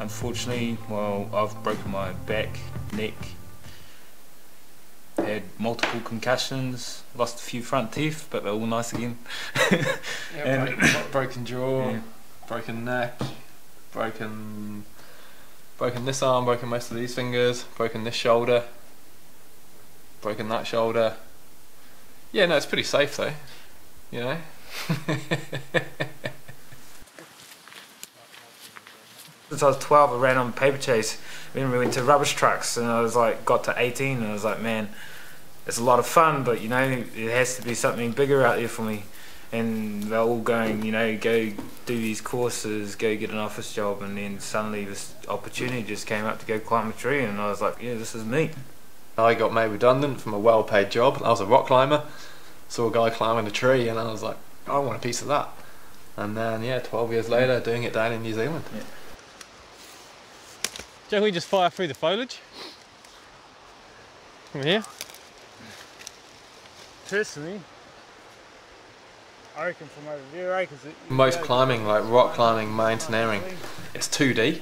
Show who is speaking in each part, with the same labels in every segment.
Speaker 1: unfortunately, well, I've broken my back, neck, had multiple concussions, lost a few front teeth, but they're all nice again.
Speaker 2: Yeah, broken jaw, yeah. Broken neck, broken this arm, broken most of these fingers, broken this shoulder, broken that shoulder. Yeah, no, it's pretty safe though, you know.
Speaker 1: Since I was 12, I ran on paper chase. Then we went to rubbish trucks, and I was like, got to 18, and I was like, man, it's a lot of fun, but you know, it has to be something bigger out there for me. And they're all going, you know, go do these courses, go get an office job, and then suddenly this opportunity just came up to go climb a tree, and I was like, yeah, this is me.
Speaker 2: I got made redundant from a well-paid job. I was a rock climber, saw a guy climbing a tree, and I was like, I want a piece of that. And then, yeah, 12 years later, doing it down in New Zealand. Yeah.
Speaker 3: Do you reckon we just fire through the foliage? From here? Personally, I reckon from over there, right?
Speaker 2: Most climbing, like rock climbing, mountaineering, it's 2D.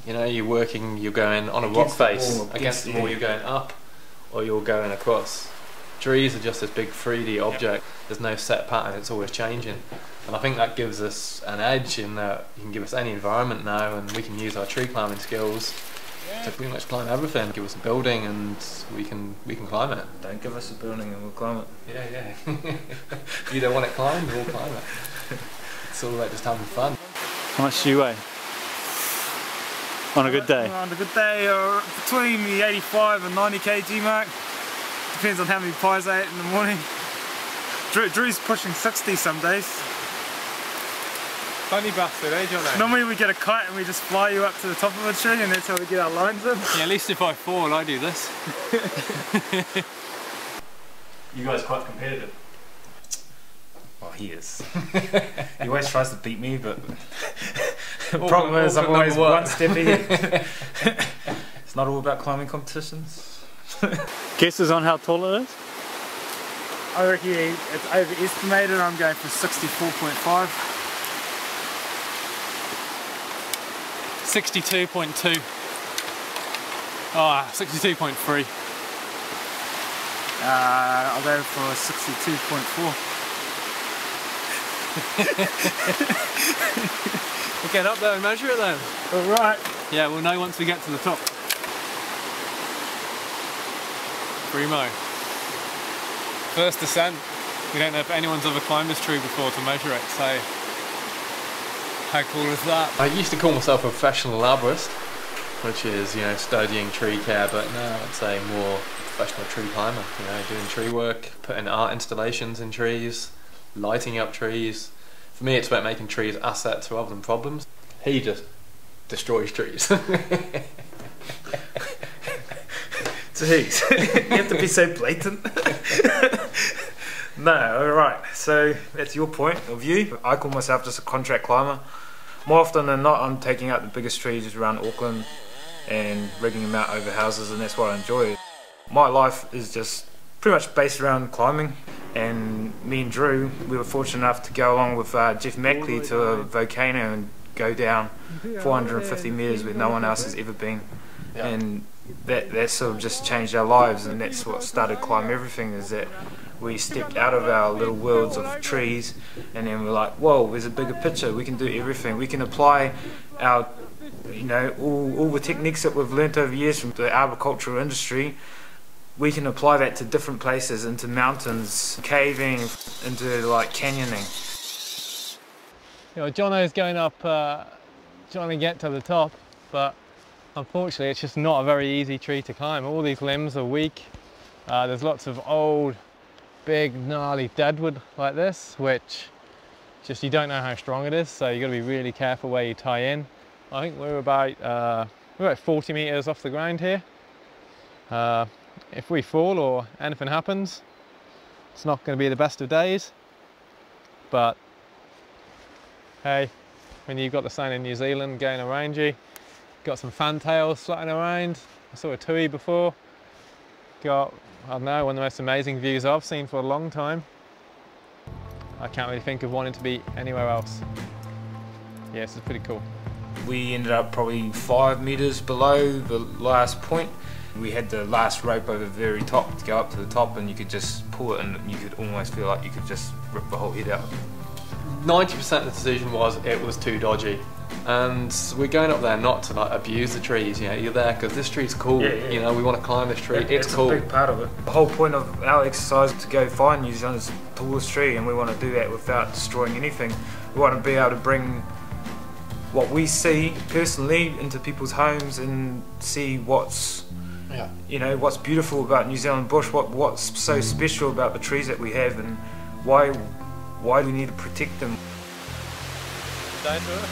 Speaker 2: You know, you're going on a rock face, against the wall, you're going up, or you're going across. Trees are just this big 3D object. There's no set pattern, it's always changing. And I think that gives us an edge in that you can give us any environment now, and we can use our tree climbing skills to pretty much climb everything. Give us a building and we can climb it.
Speaker 1: Don't give us a building and we'll climb it.
Speaker 2: Yeah. You don't want it climbed, we'll climb it. It's all about just having fun.
Speaker 3: How much do you weigh? On a good day?
Speaker 4: On a good day, between the 85 and 90 kg mark. Depends on how many pies I ate in the morning. Drew's pushing 60 some days.
Speaker 3: Funny bastard, eh, Jono?
Speaker 4: Normally we get a kite and we just fly you up to the top of a tree, and that's how we get our lines in.
Speaker 3: Yeah, at least if I fall, I do this.
Speaker 1: You guys quite competitive? Well, he is. He always tries to beat me, but the problem is I'm always one step ahead. It's not all about climbing competitions.
Speaker 3: Guesses on how tall it is?
Speaker 4: I reckon it's overestimated. I'm going for 64.5.
Speaker 3: 62.2. Ah, 62.3.
Speaker 4: I'll go for 62.4.
Speaker 3: We'll get up there and measure it then.
Speaker 4: Alright.
Speaker 3: Yeah, we'll know once we get to the top. Primo. First descent. We don't know if anyone's ever climbed this tree before to measure it, so how cool is that?
Speaker 2: I used to call myself a professional arborist, which is, you know, studying tree care, but now I'd say more professional tree climber, you know, doing tree work, putting art installations in trees, lighting up trees. For me, it's about making trees assets rather than problems. He just destroys trees.
Speaker 1: Jeez, you have to be so blatant. No, alright, so that's your point of view. I call myself just a contract climber. More often than not, I'm taking out the biggest trees around Auckland and rigging them out over houses, and that's what I enjoy. My life is just pretty much based around climbing, and me and Drew, we were fortunate enough to go along with Jeff Mackley to a volcano and go down 450 metres where no one else has ever been. And that sort of just changed our lives, and that's what started Climb Everything, is that we stepped out of our little worlds of trees, and then we're like, whoa, there's a bigger picture, we can do everything. We can apply our, you know, all the techniques that we've learnt over years from the arboricultural industry. We can apply that to different places, into mountains, caving, into like canyoning.
Speaker 3: You know, Jono's going up, trying to get to the top, but unfortunately it's just not a very easy tree to climb. All these limbs are weak. There's lots of old, big, gnarly deadwood like this, which just you don't know how strong it is, so you've got to be really careful where you tie in. I think we're about 40 metres off the ground here. If we fall or anything happens, it's not going to be the best of days, but hey, when you've got the sun in New Zealand going around you, got some fantails flying around. I saw a tui before. Got, I don't know, one of the most amazing views I've seen for a long time. I can't really think of wanting to be anywhere else. Yeah, this is pretty cool.
Speaker 1: We ended up probably 5 meters below the last point. We had the last rope over the very top to go up to the top, and you could just pull it and you could almost feel like you could just rip the whole head out.
Speaker 2: 90% of the decision was it was too dodgy. And we're going up there not to like abuse the trees, you know, you're there because this tree's cool, you know, we want to climb this tree, it's cool.
Speaker 1: It's a big part of it. The whole point of our exercise is to go find New Zealand's tallest tree, and we want to do that without destroying anything. We want to be able to bring what we see personally into people's homes and see what's, you know, what's beautiful about New Zealand bush, what's so special about the trees that we have, and why we need to protect them.
Speaker 3: Down to it.